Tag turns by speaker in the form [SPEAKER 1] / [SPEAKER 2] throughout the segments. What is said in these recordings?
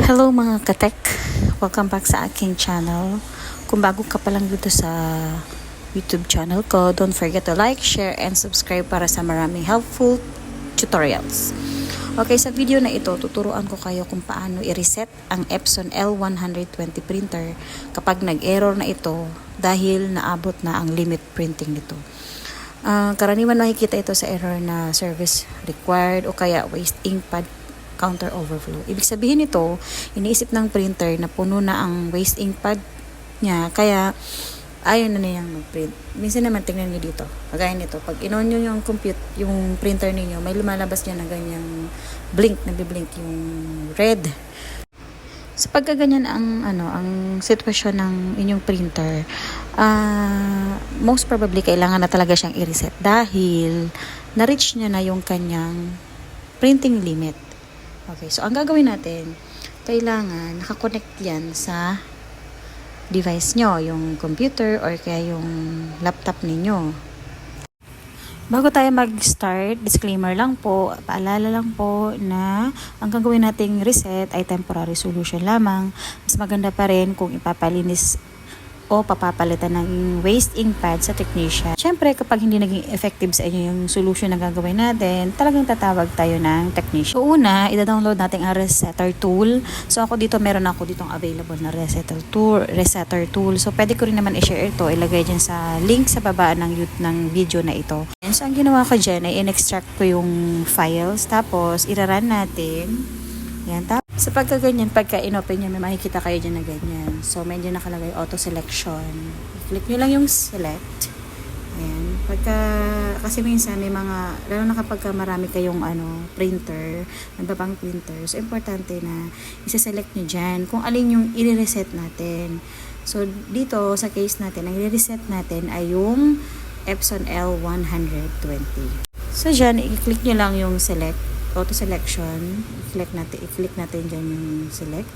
[SPEAKER 1] Hello mga katek! Welcome back sa aking channel. Kung bago ka pa lang dito sa YouTube channel ko, don't forget to like, share, and subscribe para sa maraming helpful tutorials. Okay, sa video na ito, tuturuan ko kayo kung paano i-reset ang Epson L120 printer kapag nag-error na ito dahil naabot na ang limit printing nito. Karaniwan makikita ito sa error na service required o kaya waste ink pad counter overflow. Ibig sabihin nito, iniisip ng printer na puno na ang waste ink pad niya, kaya ayaw na niyang mag-print. Minsan naman, tingnan niyo dito. Kagaya nito, pag in-on niyo yung printer niyo, may lumalabas niya na ganyang blink, nabiblink yung red. So pagkaganyan ang sitwasyon ng inyong printer, most probably kailangan na talaga siyang i-reset dahil na-reach niya na yung kanyang printing limit. Okay, so ang gagawin natin, kailangan nakakonect yan sa device nyo, yung computer or kaya yung laptop ninyo. Bago tayo mag-start, disclaimer lang po, paalala lang po na ang gagawin nating reset ay temporary solution lamang. Mas maganda pa rin kung ipapalinis o papapalitan ng waste ink pad sa technician. Siyempre, kapag hindi naging effective sa inyo yung solution na gagawin natin, talagang tatawag tayo ng technician. So, una, ida-download natin ang resetter tool. So, meron ako ditong available na resetter tool. So, pwede ko rin naman i-share ito, ilagay dyan sa link sa baba ng video na ito. And so, ang ginawa ko dyan ay in-extract ko yung files, tapos iraran natin. Yan, tapos sa pagkaganyan, pagka in-open nyo, may makikita kayo dyan na ganyan. So, medyo nakalagay auto selection. Click nyo lang yung select. Ayan. Kasi minsan may mga, lalo na kapag marami kayong printer, nababang printer, so importante na isa-select nyo dyan kung alin yung i-reset natin. So, dito sa case natin, ang i-reset natin ay yung Epson L120. So, dyan, i-click nyo lang yung select. Auto selection, i-click natin dyan yung select.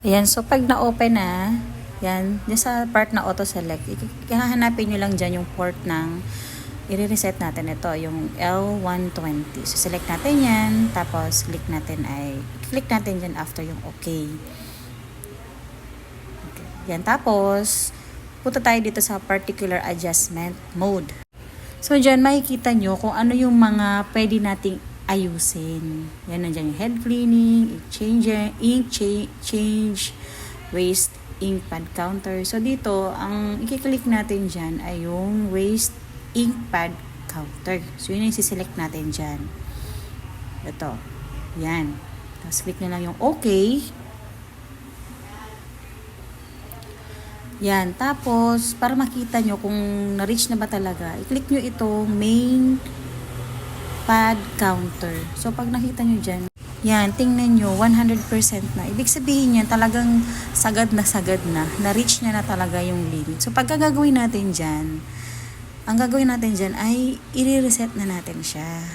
[SPEAKER 1] Ayan, so pag na-open na, yan, dyan sa part na auto select, hahanapin nyo lang dyan yung port ng i-reset natin ito, yung L120. So select natin yan, tapos click natin dyan after yung okay. Yan, tapos punta tayo dito sa particular adjustment mode. So, dyan makikita nyo kung ano yung mga pwede nating ayusin. Yan, nandiyan yung head cleaning, change, waste ink pad counter. So, dito, ang i-click natin dyan ay yung waste ink pad counter. So, yun yung isi-select natin dyan. Ito. Yan. Tapos, click na lang yung okay. Yan, tapos para makita nyo kung na-reach na ba talaga, i-click nyo itong main pad counter. So pag nakita nyo dyan, yan, tingnan nyo, 100% na. Ibig sabihin yan, talagang sagad na, na-reach niya na talaga yung limit. So pagka gagawin natin dyan, ang gagawin natin dyan ay i-reset na natin siya.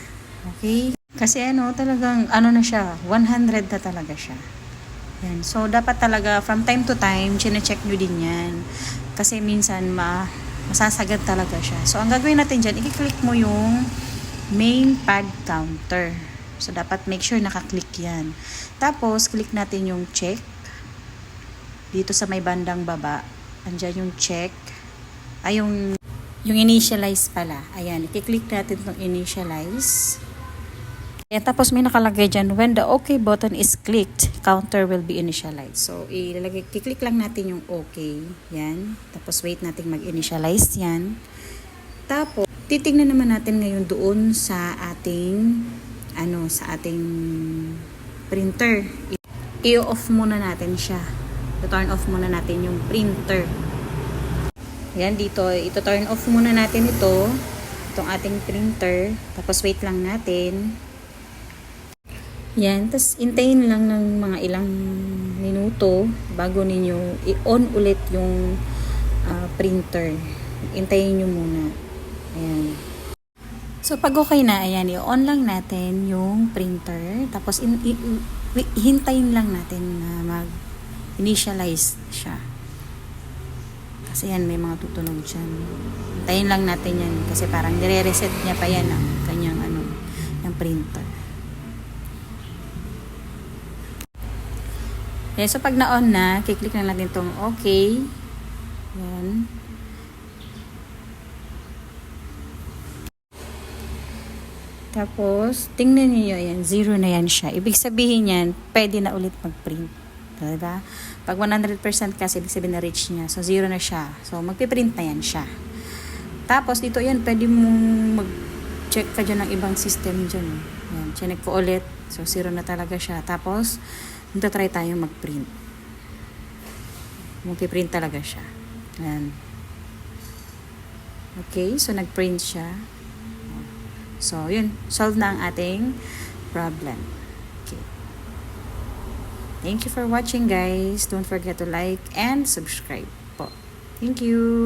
[SPEAKER 1] Okay? Kasi talagang na siya, 100 na talaga siya. Yan. So, dapat talaga from time to time, chine-check nyo din yan. Kasi minsan, masasagad talaga siya. So, ang gagawin natin dyan, i-click mo yung main pad counter. So, dapat make sure nakaklik yan. Tapos, click natin yung check. Dito sa may bandang baba, andyan yung check. Ay, yung initialize pala. Ayan, i-click natin itong initialize. Ayan, tapos may nakalagay dyan, when the OK button is clicked, counter will be initialized. So, i-click lang natin yung OK. Yan. Tapos, wait natin mag-initialize yan. Tapos, titignan naman natin ngayon doon sa ating, printer. I-off muna natin siya. I-turn off muna natin yung printer. Yan, dito, i-turn off muna natin itong ating printer. Tapos, wait lang natin. Yan, tapos hintayin lang ng mga ilang minuto bago ninyo i-on ulit yung printer. Hintayin nyo muna. Ayan. So, pag okay na, ayan, i-on lang natin yung printer. Tapos, hintayin lang natin na mag-initialize siya. Kasi yan, may mga tutunog dyan. Hintayin lang natin yan kasi parang nire-reset niya pa yan ang kanyang printer. Okay, so pag na-on na, kiklik na natin itong okay. Yan. Tapos, tingnan niyo yan, 0 na yan siya. Ibig sabihin yan, pwede na ulit mag-print. Diba? Pag 100% kasi, ibig sabihin na reach niya. So, 0 na siya. So, magpiprint na yan siya. Tapos, dito yan, pwede mong mag-check ka dyan ng ibang system dyan. Yan, chinek ko ulit. So, 0 na talaga siya. Tapos, try tayo mag-print. Magpiprint talaga siya. Yan. Okay, so nag-print siya. So, yun. Solve na ang ating problem. Okay. Thank you for watching, guys. Don't forget to like and subscribe po. Thank you.